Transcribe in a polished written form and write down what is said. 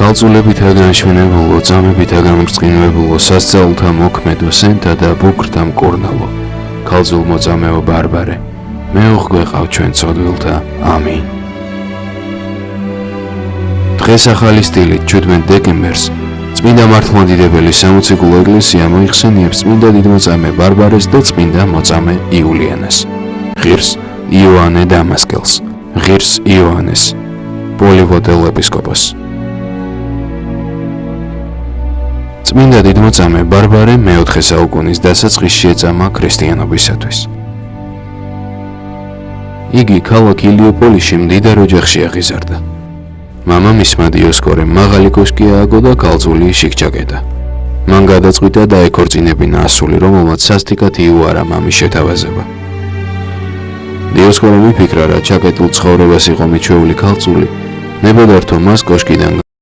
ქალწულებითა განშვენებულო, წამებითა გამრწყინებულო, სასწაულთა მოქმედო, სენთა და ბუქრთა მკურნალო, ქალწულ მოწამეო ბარბარე, მეუღ გვეყავ ჩვენ ცოდვილთა. ამინ. დღეს ახალი სტილით 17 დეკემბერს წმინდა მართლმადიდებელი სამოციქულო ეკლესია მოიხსენიებს წმინდა დიდმოწამე ბარბარეს და წმინდა მოწამე იულიანეს. ღირს იოანე დამასკელს, ღირს იოანეს, პოლივოდელ ეპისკოპოსს. წმინდა დიდმოწამე ბარბარე მე-4 საუკუნის დასაწყისში ეწამა ქრისტიანობისათვის. იგი ქალაქ ილიოპოლისში მდიდარ ოჯახში აღიზარდა. მამამისმა დიოსკორემ მაღალი კოშკი ააგო და ქალწული შიგ-ჩაკეტა. მან გადაწყვიტა დაეკორწინებინა ასული, რომელმაც სასტიკად იუარა მამის შეთავაზება. დიოსკორემ იფიქრა, რა ჩაკეტილ ცხოვრებას იყო მიჩვეული ქალწული, ნებოდართო მას კოშკიდან